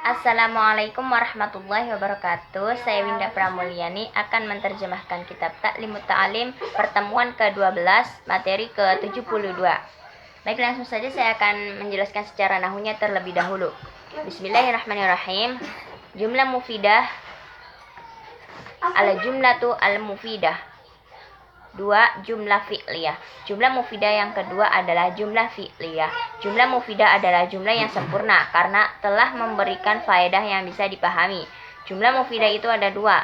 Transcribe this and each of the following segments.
Assalamualaikum warahmatullahi wabarakatuh. Saya Winda Pramulyani akan menerjemahkan kitab Ta'limut Ta'alim pertemuan ke-12 materi ke-72. Baik, langsung saja saya akan menjelaskan secara nahunya terlebih dahulu. Bismillahirrahmanirrahim. Jumlah mufidah al-jumlatu al-mufidah. 2. Jumlah fi'liyah. Jumlah mufidah yang kedua adalah jumlah fi'liyah. Jumlah mufidah adalah jumlah yang sempurna karena telah memberikan faedah yang bisa dipahami. Jumlah mufidah itu ada dua.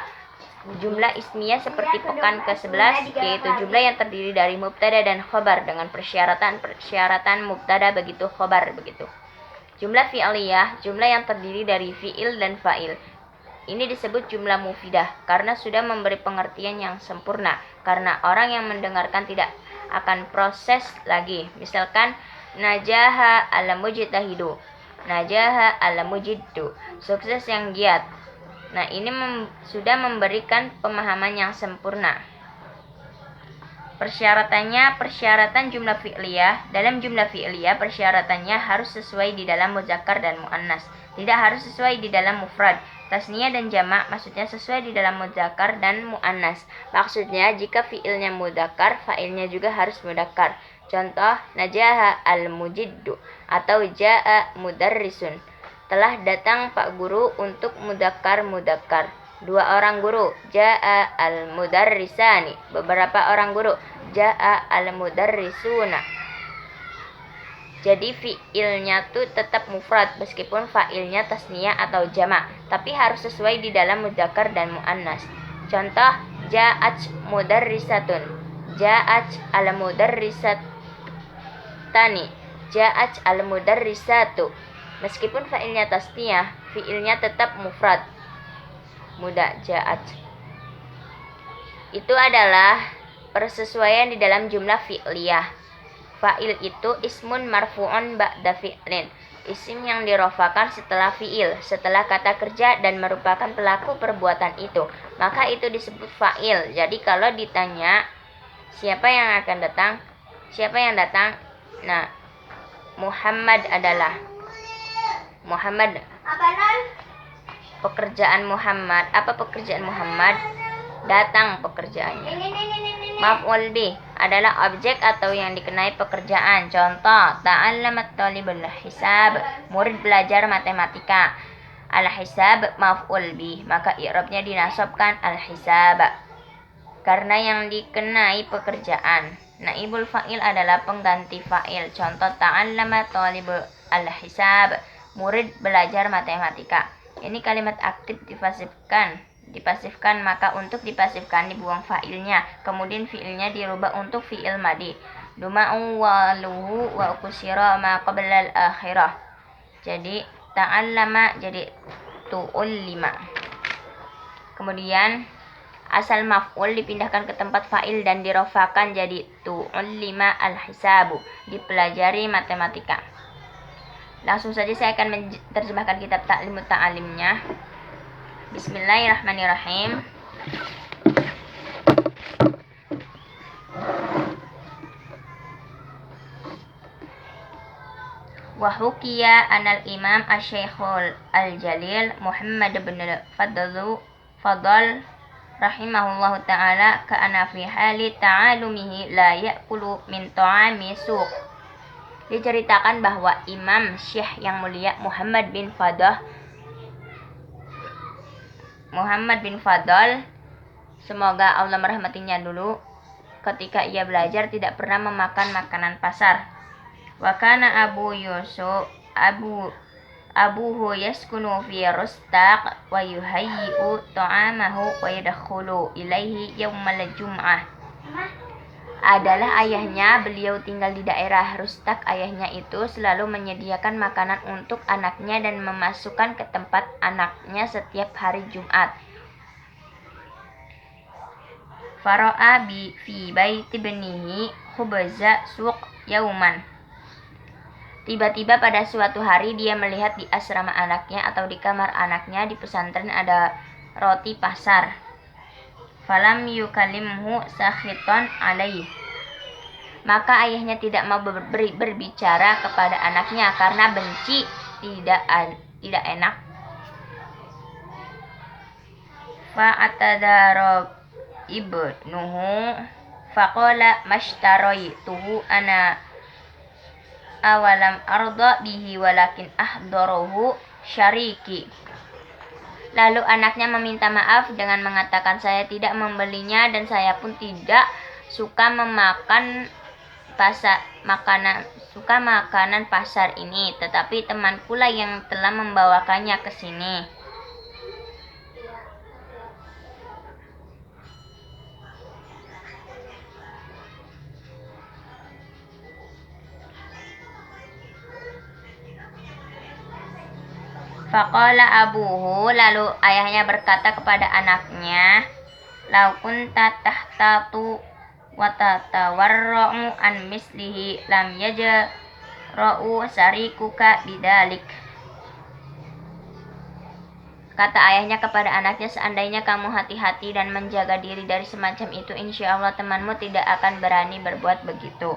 Jumlah ismiyah seperti pekan ke-11, yaitu jumlah yang terdiri dari mubtada dan khobar dengan persyaratan mubtada begitu khobar begitu. Jumlah fi'liyah, jumlah yang terdiri dari fi'il dan fa'il. Ini disebut jumlah mufidah karena sudah memberi pengertian yang sempurna, karena orang yang mendengarkan tidak akan proses lagi. Misalkan najaha al-mujtahidu, najaha al-mujiddu, sukses yang giat. Nah, ini sudah memberikan pemahaman yang sempurna. Persyaratan jumlah fi'liyah. Dalam jumlah fi'liyah, persyaratannya harus sesuai di dalam muzakkar dan muannas, tidak harus sesuai di dalam mufrad. Tasniyah dan jamak maksudnya sesuai di dalam muzakkar dan muannas. Maksudnya jika fiilnya muzakkar, fa'ilnya juga harus muzakkar. Contoh, najaha al-mujiddu atau jaa mudarrisun. Telah datang Pak Guru untuk muzakkar. Dua orang guru, jaa al-mudarrisani. Beberapa orang guru, jaa al-mudarrisuna. Jadi fiilnya tuh tetap mufrad meskipun fa'ilnya tasniyah atau jamak, tapi harus sesuai di dalam muzakkar dan muannas. Contoh, ja'at mudarrisatun, ja'at al mudarrisatani, ja'at al mudarrisatu. Meskipun fa'ilnya tasniyah, fiilnya tetap mufrad. Muda ja'at. Itu adalah persesuaian di dalam jumlah fi'liyah. Fa'il itu ismun marfu'un ba'da fi'lin, isim yang dirofakan setelah fi'il, setelah kata kerja dan merupakan pelaku perbuatan itu, maka itu disebut fa'il. Jadi kalau ditanya siapa yang akan datang, siapa yang datang, nah Muhammad adalah Muhammad. Pekerjaan Muhammad, apa pekerjaan Muhammad? Datang pekerjaannya. Maf'ul bih adalah objek atau yang dikenai pekerjaan. Contoh, ta'allamat talibul hisab, murid belajar matematika. Al-hisab maf'ul bih, maka i'rabnya dinasabkan al-hisab karena yang dikenai pekerjaan. Naibul fa'il adalah pengganti fa'il. Contoh, ta'allamat talibul al-hisab, murid belajar matematika. Ini kalimat aktif dipasifkan, maka untuk dipasifkan dibuang fa'ilnya, kemudian fi'ilnya dirubah untuk fi'il madi. Duma'u waluhu wa kusira ma qabla al-akhirah. Jadi ta'allama jadi tu'ullima. Kemudian asal maf'ul dipindahkan ke tempat fa'il dan dirofakan jadi tu'ullima al-hisabu, dipelajari matematika. Langsung saja saya akan menerjemahkan kitab Ta'limut Ta'alimnya. Bismillahirrahmanirrahim. Wa hukiya anal imam asy-syekhul al-jalil Muhammad bin Fadl rahimahullahu ta'ala ka'ana fi hali ta'alumihi la ya'kulu min ta'ami suq. Diceritakan bahwa Imam Syekh yang mulia Muhammad bin Fadl, semoga Allah merahmatinya dulu, ketika ia belajar tidak pernah memakan makanan pasar. Wa kana abuhu yaskunu fi rustaq wa yuhayyi'u ta'amahu wa yadkhulu ilaihi yaumal jum'ah. Adalah ayahnya, beliau tinggal di daerah Rustak. Ayahnya itu selalu menyediakan makanan untuk anaknya dan memasukkan ke tempat anaknya setiap hari Jumat. Fara'a fi baiti ibnihi khubza suq yauman. Tiba-tiba pada suatu hari dia melihat di asrama anaknya atau di kamar anaknya di pesantren ada roti pasar. Falam yukalimhu sakhiton alaih. Maka ayahnya tidak mau berbicara kepada anaknya karena benci, tidak enak. Fa'atadara ibnuhu faqala mashtaraytuhu ana awalam arda bihi walakin ahdarahu syariki. Lalu anaknya meminta maaf dengan mengatakan, saya tidak membelinya dan saya pun tidak suka makanan pasar ini, tetapi temanku lah yang telah membawakannya ke sini. Faqala abuhu, lalu ayahnya berkata kepada anaknya, lau kunta tahtatu wa tatawarra'u an mislihi lam yajra'u sarikuka bidalik. Kata ayahnya kepada anaknya, seandainya kamu hati-hati dan menjaga diri dari semacam itu, insya Allah temanmu tidak akan berani berbuat begitu.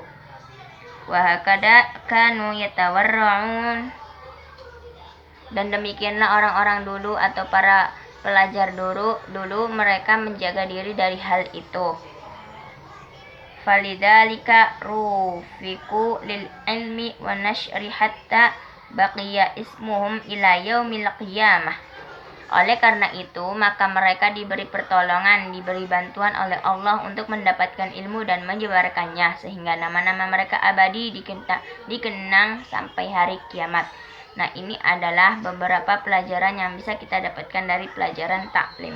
Wa hakada kanu yatawarra'un. Dan demikianlah orang-orang dulu atau para pelajar dulu mereka menjaga diri dari hal itu. Falidhalika rufiku lil ilmi wa nashri hatta baqiya ismuhum ila yaumil qiyamah. Oleh karena itu, maka mereka diberi pertolongan, diberi bantuan oleh Allah untuk mendapatkan ilmu dan menyebarkannya, sehingga nama-nama mereka abadi dikenang sampai hari kiamat. Nah, ini adalah beberapa pelajaran yang bisa kita dapatkan dari pelajaran taklim.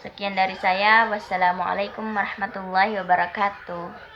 Sekian dari saya. Wassalamualaikum warahmatullahi wabarakatuh.